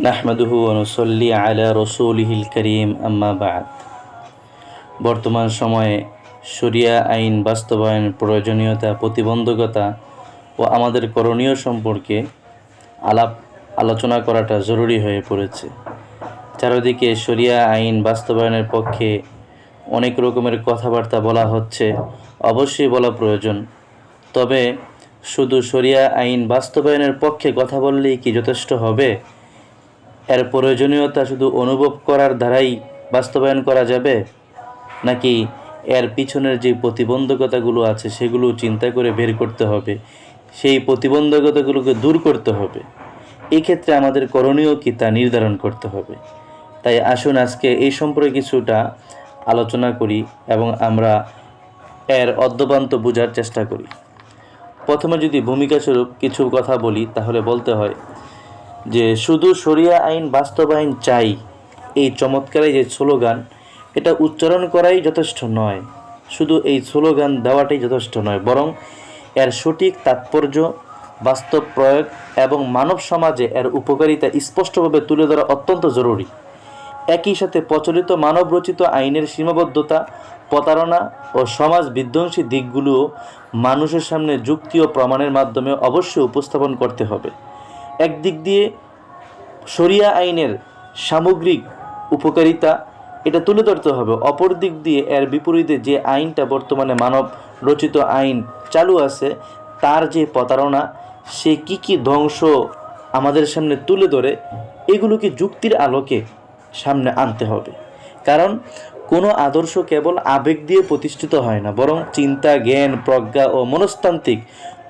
নাহমাদুহু ওয়া নুসাল্লি আলা রাসূলিহিল কারীম আম্মা বা'দ। বর্তমান সময়ে শরিয়া আইন বাস্তবায়নের প্রয়োজনীয়তা, প্রতিবন্ধকতা ও আমাদের করণীয় সম্পর্কে আলোচনা করাটা জরুরি হয়ে পড়েছে। চারিদিকে শরিয়া আইন বাস্তবায়নের পক্ষে অনেক রকমের কথাবার্তা বলা হচ্ছে, অবশ্যই বলা প্রয়োজন। তবে শুধু শরিয়া আইন বাস্তবায়নের পক্ষে কথা বললেই কি যথেষ্ট হবে? এর প্রয়োজনীয়তা শুধু অনুভব করার দ্বারাই বাস্তবায়ন করা যাবে, নাকি এর পিছনের যে প্রতিবন্ধকতাগুলো আছে সেগুলো চিন্তা করে বের করতে হবে, সেই প্রতিবন্ধকতাগুলোকে দূর করতে হবে? এই ক্ষেত্রে আমাদের করণীয় কি তা নির্ধারণ করতে হবে। তাই আসুন আজকে এই সম্পর্কে কিছুটা আলোচনা করি এবং আমরা এর অদ্যপান্ত বোঝার চেষ্টা করি। প্রথমে যদি ভূমিকাস্বরূপ কিছু কথা বলি, তাহলে বলতে হয় যে শুধু শরিয়া আইন বাস্তবায়ন চাই, এই চমৎকার যে স্লোগান, এটা উচ্চারণ করাই যথেষ্ট নয়, শুধু এই স্লোগান দেওয়াটাই যথেষ্ট নয়, বরং এর সঠিক তাৎপর্য, বাস্তব প্রয়োগ এবং মানব সমাজে এর উপকারিতা স্পষ্টভাবে তুলে ধরা অত্যন্ত জরুরি। একই সাথে প্রচলিত মানবরচিত আইনের সীমাবদ্ধতা, প্রতারণা ও সমাজ বিধ্বংসী দিকগুলোও মানুষের সামনে যুক্তি ও প্রমাণের মাধ্যমে অবশ্যই উপস্থাপন করতে হবে। একদিক দিয়ে শরিয়া আইনের সামগ্রিক উপকারিতা এটা তুলে ধরতে হবে, অপর দিক দিয়ে এর বিপরীতে যে আইনটা বর্তমানে মানব রচিত আইন চালু আছে তার যে প্রতারণা, সে কি ধ্বংস আমাদের সামনে তুলে ধরে, এগুলোকে যুক্তির আলোকে সামনে আনতে হবে। কারণ কোনো আদর্শ কেবল আবেগ দিয়ে প্রতিষ্ঠিত হয় না, বরং চিন্তা, জ্ঞান, প্রজ্ঞা ও মনস্তান্ত্রিক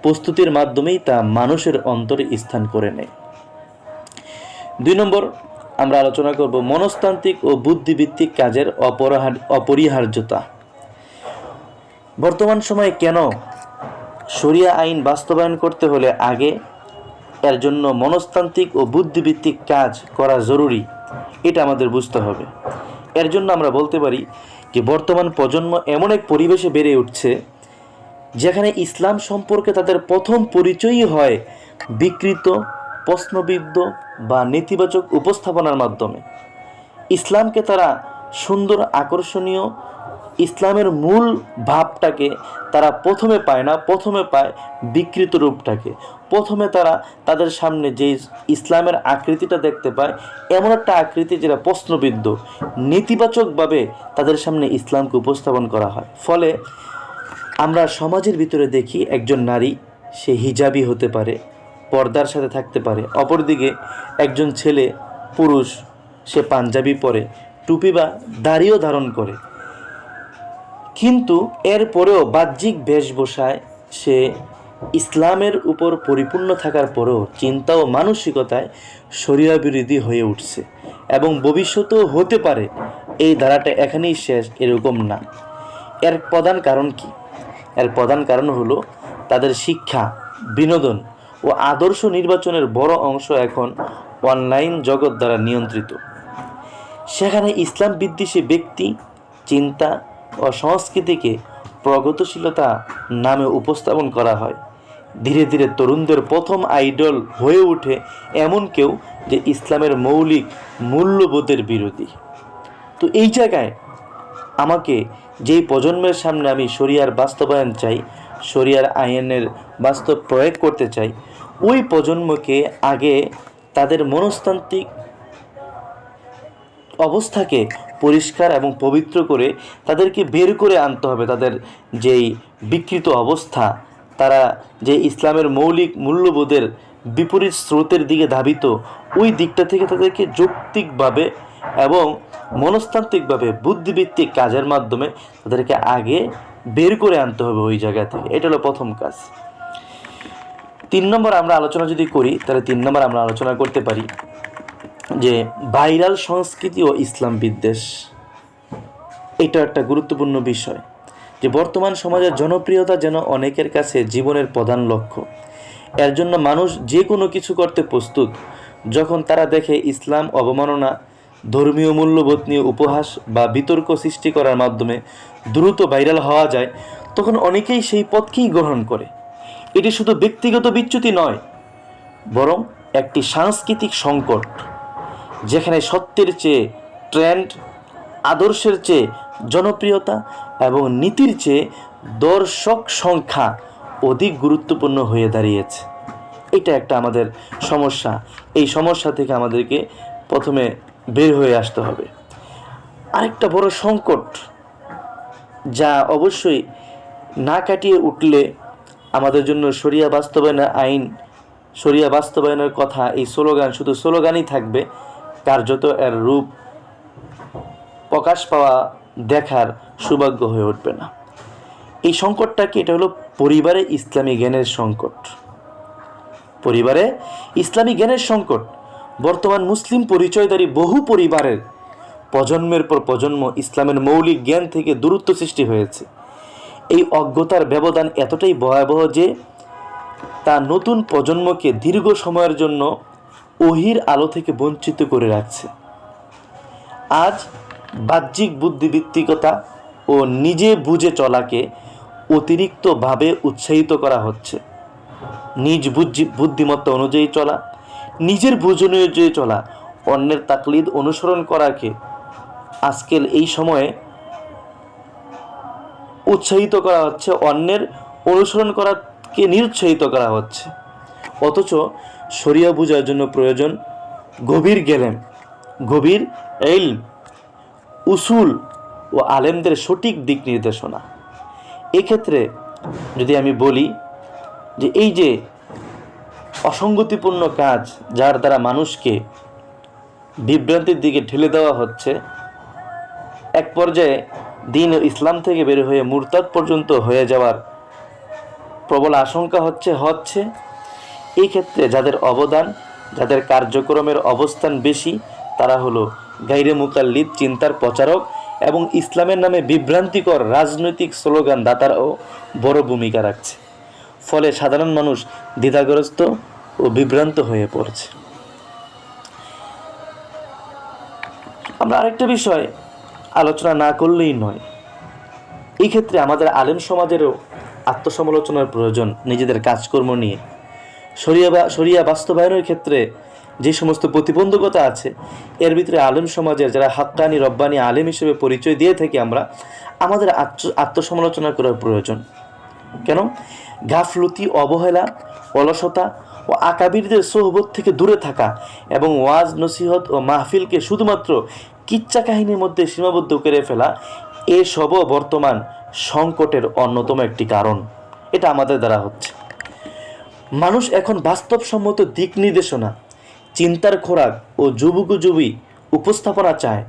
প্রস্তুতির মাধ্যমেই তা মানুষের অন্তরে স্থান করে নেয়। 2 নম্বর আমরা আলোচনা করব মনস্তান্ত্রিক ও বুদ্ধিভিত্তিক কাজের অপরিহার্যতা। বর্তমান সময়ে কেন শরিয়া আইন বাস্তবায়ন করতে হলে আগে এর জন্য মনস্তান্ত্রিক ও বুদ্ধিভিত্তিক কাজ করা জরুরি, এটা আমাদের বুঝতে হবে। এর জন্য আমরা বলতে পারি যে বর্তমান প্রজন্ম এমন এক পরিবেশে বেড়ে উঠছে যেখানে ইসলাম সম্পর্কে তাদের প্রথম পরিচয়ই হয় বিকৃত, প্রশ্নবিদ্ধ বা নেতিবাচক উপস্থাপনার মাধ্যমে। ইসলামকে তারা সুন্দর, আকর্ষণীয়, ইসলামের মূল ভাবটাকে তারা প্রথমে পায় না, প্রথমে পায় বিকৃত রূপটাকে। প্রথমে তারা তাদের সামনে যে ইসলামের আকৃতিটা দেখতে পায়, এমন একটা আকৃতি যেটা প্রশ্নবিদ্ধ, নেতিবাচকভাবে তাদের সামনে ইসলামকে উপস্থাপন করা হয়। ফলে আমরা সমাজের ভিতরে দেখি একজন নারী, সে হিজাবি হতে পারে, পর্দার সাথে থাকতে পারে, অপরদিকে একজন ছেলে, পুরুষ, সে পাঞ্জাবি পরে, টুপি বা দাড়িও ধারণ করে, কিন্তু এরপরেও বাহ্যিক বেশভূষায় সে ইসলামের উপর পরিপূর্ণ থাকার পরেও চিন্তা ও মানসিকতায় শরিয়া বিরোধী হয়ে উঠছে এবং ভবিষ্যতেও হতে পারে। এই ধারাটা এখানেই শেষ এরকম না। এর প্রধান কারণ কি? এর প্রধান কারণ হলো তাদের শিক্ষা, বিনোদন ও আদর্শ নির্বাচনের বড় অংশ এখন অনলাইন জগৎ দ্বারা নিয়ন্ত্রিত। সেখানে ইসলাম বিদ্বেষী ব্যক্তি, চিন্তা ও সংস্কৃতিকে প্রগতিশীলতা নামে উপস্থাপন করা হয়। ধীরে ধীরে তরুণদের প্রথম আইডল হয়ে ওঠে এমন কেউ যে ইসলামের মৌলিক মূল্যবোধের বিরোধী। তো এই জায়গায় আমাকে যেই প্রজন্মের সামনে আমি শরিয়ার বাস্তবায়ন চাই, শরিয়ার আইনের বাস্তব প্রয়োগ করতে চাই, ওই প্রজন্মকে আগে তাদের মনস্তান্ত্রিক অবস্থাকে পরিষ্কার এবং পবিত্র করে তাদেরকে বের করে আনতে হবে। তাদের যেই বিকৃত অবস্থা, তারা যে ইসলামের মৌলিক মূল্যবোধের বিপরীত স্রোতের দিকে ধাবিত, ওই দিকটা থেকে তাদেরকে যৌক্তিকভাবে এবং মনস্তান্ত্রিকভাবে বুদ্ধিভিত্তিক কাজের মাধ্যমে তাদেরকে আগে বের করে আনতে হবে ওই জায়গা থেকে। এটা হলো প্রথম কাজ। 3 নম্বর আমরা আলোচনা যদি করি, তাহলে 3 নম্বর আমরা আলোচনা করতে পারি যে ভাইরাল সংস্কৃতি ও ইসলাম বিদ্বেষ। এটা একটা গুরুত্বপূর্ণ বিষয় যে বর্তমান সমাজের জনপ্রিয়তা যেন অনেকের কাছে জীবনের প্রধান লক্ষ্য। এর জন্য মানুষ যে কোনো কিছু করতে প্রস্তুত। যখন তারা দেখে ইসলাম অবমাননা, ধর্মীয় মূল্যবোধ নিয়ে উপহাস বা বিতর্ক সৃষ্টি করার মাধ্যমে দ্রুত ভাইরাল হওয়া যায়, তখন অনেকেই সেই পথকেই গ্রহণ করে। এটি শুধু ব্যক্তিগত বিচ্যুতি নয়, বরং একটি সাংস্কৃতিক সংকট। যেখানে সত্যের চেয়ে ট্রেন্ড, আদর্শের চেয়ে জনপ্রিয়তা এবং নীতির চেয়ে দর্শক সংখ্যা অধিক গুরুত্বপূর্ণ হয়ে দাঁড়িয়েছে। এটা একটা আমাদের সমস্যা। এই সমস্যা থেকে আমাদেরকে প্রথমে বের হয়ে আসতে হবে। আরেকটা বড় সংকট, যা অবশ্যই না কাটিয়ে উঠলে আমাদের জন্য শরিয়া বাস্তবায়নের আইন, শরিয়া বাস্তবায়নের কথা, এই স্লোগান শুধু স্লোগানই থাকবে, কার্যত এর রূপ প্রকাশ পাওয়া দেখার সৌভাগ্য হয়ে উঠবে না। এই সংকটটা কি? এটা হলো পরিবারে ইসলামী জ্ঞানের সংকট। পরিবারে ইসলামী জ্ঞানের সংকট। বর্তমান মুসলিম পরিচয়ধারী বহু পরিবারের প্রজন্মের পর প্রজন্ম ইসলামের মৌলিক জ্ঞান থেকে দূরত্ব সৃষ্টি হয়েছে। এই অজ্ঞতার ব্যবধান এতটাই ভয়াবহ যে তা নতুন প্রজন্মকে দীর্ঘ সময়ের জন্য ওহির আলো থেকে বঞ্চিত করে রাখছে। আজ বাহ্যিক বুদ্ধিবৃত্তিকতা ও নিজে বুঝে চলাকে অতিরিক্তভাবে উৎসাহিত করা হচ্ছে। নিজ বুদ্ধিমত্তা অনুযায়ী চলা, নিজের বুঝ অনুযায়ী চলা, অন্যের তাকলিদ অনুসরণ করাকে আজকাল এই সময়ে উৎসাহিত করা হচ্ছে, অন্যের অনুসরণ করাকে নিরুৎসাহিত করা হচ্ছে। অথচ শরিয়া বুঝার জন্য প্রয়োজন গভীর জ্ঞান, গভীর ইলম, উসুল ও আলেমদের সঠিক দিক নির্দেশনা। এক্ষেত্রে যদি আমি বলি যে এই যে অসঙ্গতিপূর্ণ কাজ, যার দ্বারা মানুষকে বিভ্রান্তির দিকে ঠেলে দেওয়া হচ্ছে, এক পর্যায়ে দিন ও ইসলাম থেকে বের হয়ে মুরতাদ পর্যন্ত হয়ে যাওয়ার প্রবল আশঙ্কা হচ্ছে এই ক্ষেত্রে যাদের অবদান, যাদের কার্যক্রমের অবস্থান বেশি, তারা হলো গাইরে মুকাল্লিদ চিন্তার প্রচারক এবং ইসলামের নামে বিভ্রান্তিকর রাজনৈতিক স্লোগান দাতারাও বড় ভূমিকা রাখছে। ফলে সাধারণ মানুষ দ্বিধাগ্রস্ত ও বিভ্রান্ত হয়ে পড়ছে। আমরা আরেকটা বিষয় আলোচনা না করলেই নয়, এই ক্ষেত্রে আমাদের আলেম সমাজেরও আত্মসমালোচনার প্রয়োজন। নিজেদের কাজকর্ম নিয়ে শরিয়া বাস্তবায়নের ক্ষেত্রে যে সমস্ত প্রতিবন্ধকতা আছে, এর ভিতরে আলেম সমাজের যারা হাক্কানি রব্বানি আলেম হিসেবে পরিচয় দিয়ে থাকি আমরা, আমাদের আত্মসমালোচনা করার প্রয়োজন। কেন? গাফলতি, অবহেলা, অলসতা ও আকাবিরদের সোহবত থেকে দূরে থাকা এবং ওয়াজ নসিহত ও মাহফিলকে শুধুমাত্র কিচ্ছা কাহিনীর মধ্যে সীমাবদ্ধ করে ফেলা, এসবও বর্তমান সংকটের অন্যতম একটি কারণ। এটা আমাদের দ্বারা হচ্ছে। মানুষ এখন বাস্তবসম্মত দিক নির্দেশনা, চিন্তার খোরাক ও যুবী উপস্থাপনা চায়,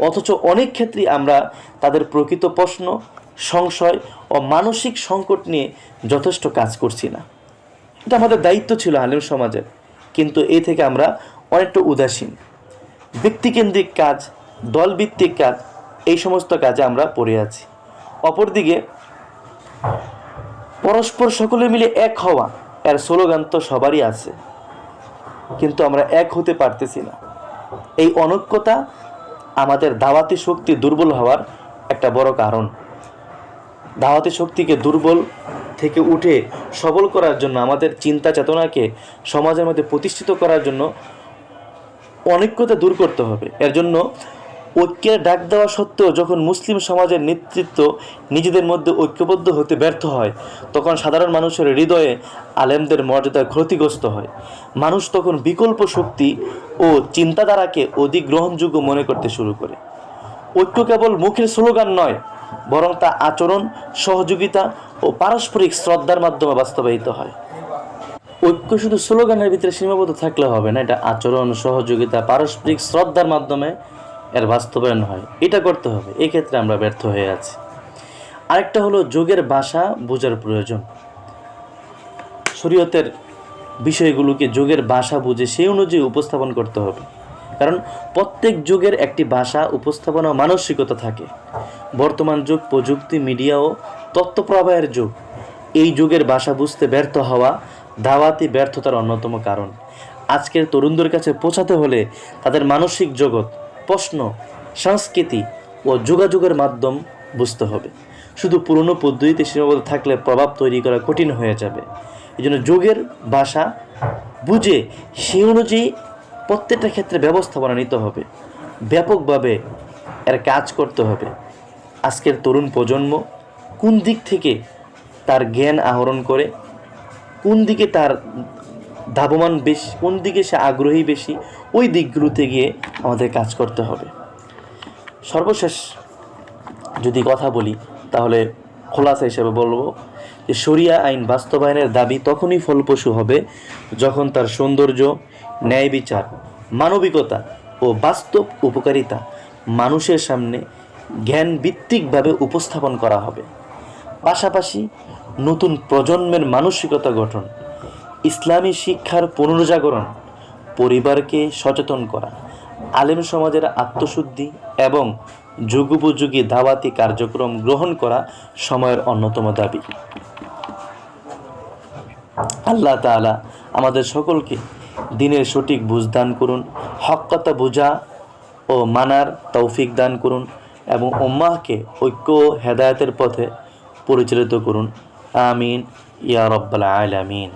অথচ অনেক ক্ষেত্রেই আমরা তাদের প্রকৃত প্রশ্ন, সংশয় ও মানসিক সংকট নিয়ে যথেষ্ট কাজ করছি না। এটা আমাদের দায়িত্ব ছিল আলেম সমাজের, কিন্তু এই থেকে আমরা অনেকটা উদাসীন। ব্যক্তিকেন্দ্রিক কাজ, দলভিত্তিক কাজ, এই সমস্ত কাজে আমরা পড়ে আছি। অপরদিকে পরস্পর সকলে মিলে এক হওয়া, এর স্লোগান তো সবারই আছে, কিন্তু আমরা এক হতে পারতেছি না। এই অনৈক্যতা আমাদের দাওয়াতি শক্তি দুর্বল হওয়ার একটা বড় কারণ। দাওয়াতি শক্তিকে দুর্বল থেকে উঠে সবল করার জন্য, আমাদের চিন্তা চেতনাকে সমাজের মধ্যে প্রতিষ্ঠিত করার জন্য অনৈক্যতা দূর করতে হবে। এর জন্য ঐক্যের ডাক দেওয়া সত্ত্বেও যখন মুসলিম সমাজের নেতৃত্ব নিজেদের মধ্যে ঐক্যবদ্ধ হতে ব্যর্থ হয়, তখন সাধারণ মানুষের হৃদয়ে আলেমদের মর্যাদা ক্ষতিগ্রস্ত হয়। মানুষ তখন বিকল্প শক্তি ও চিন্তাধারাকে অধিক গ্রহণযোগ্য মনে করতে শুরু করে। ঐক্য কেবল মুখের স্লোগান নয়, বরং তা আচরণ, সহযোগিতা ও পারস্পরিক শ্রদ্ধার মাধ্যমে বাস্তবায়িত হয়। ঐক্য শুধু স্লোগানের ভিতরে সীমাবদ্ধ থাকলে হবে না, এটা আচরণ, সহযোগিতা, পারস্পরিক শ্রদ্ধার মাধ্যমে এর বাস্তবায়ন হয়। এটা করতে হবে। এক্ষেত্রে আমরা ব্যর্থ হয়ে আছি। আরেকটা হলো যুগের ভাষা বোঝার প্রয়োজন। শরীয়তের বিষয়গুলোকে যুগের ভাষা বুঝে সেই অনুযায়ী উপস্থাপন করতে হবে। কারণ প্রত্যেক যুগের একটি ভাষা, উপস্থাপনা ও মানসিকতা থাকে। বর্তমান যুগ প্রযুক্তি, মিডিয়া ও তথ্য প্রবাহের যুগ। এই যুগের ভাষা বুঝতে ব্যর্থ হওয়া দাওয়াতি ব্যর্থতার অন্যতম কারণ। আজকের তরুণদের কাছে পৌঁছাতে হলে তাদের মানসিক জগৎ, প্রশ্ন, সংস্কৃতি ও যোগাযোগের মাধ্যম বুঝতে হবে। শুধু পুরনো পদ্ধতিতে সীমাবদ্ধ থাকলে প্রভাব তৈরি করা কঠিন হয়ে যাবে। এই জন্য যুগের ভাষা বুঝে সেই অনুযায়ী প্রত্যেকটা ক্ষেত্রে ব্যবস্থাপনা নিতে হবে, ব্যাপকভাবে এর কাজ করতে হবে। আজকের তরুণ প্রজন্ম কোন দিক থেকে তার জ্ঞান আহরণ করে, কোন দিকে তার ধাবমান বেশি, কোন দিকে সে আগ্রহী বেশি, ওই দিকগুলোতে গিয়ে আমাদের কাজ করতে হবে। সর্বশেষ যদি কথা বলি তাহলে খোলাসা হিসেবে বলবো যে শরিয়া আইন বাস্তবায়নের দাবি তখনই ফলপ্রসূ হবে যখন তার সৌন্দর্য, ন্যায় বিচার, মানবিকতা ও বাস্তব উপকারিতা মানুষের সামনে জ্ঞানভিত্তিকভাবে উপস্থাপন করা হবে। পাশাপাশি নতুন প্রজন্মের মানসিকতা গঠন, ইসলামী শিক্ষার পুনর্জাগরণ, পরিবারকে সচেতন করা, আলেম সমাজের আত্মশুদ্ধি এবং যুগোপযোগী দাওয়াতি কার্যক্রম গ্রহণ করা সময়ের অন্যতম দাবি। আল্লাহ তাআলা আমাদের সকলকে দিনের সঠিক বুঝ দান করুন, হক কথা বোঝা ও মানার তৌফিক দান করুন এবং উম্মাহকে ঐক্য ও হেদায়েতের পথে পরিচালিত করুন। আমিন ইয়া রাব্বাল আলামিন।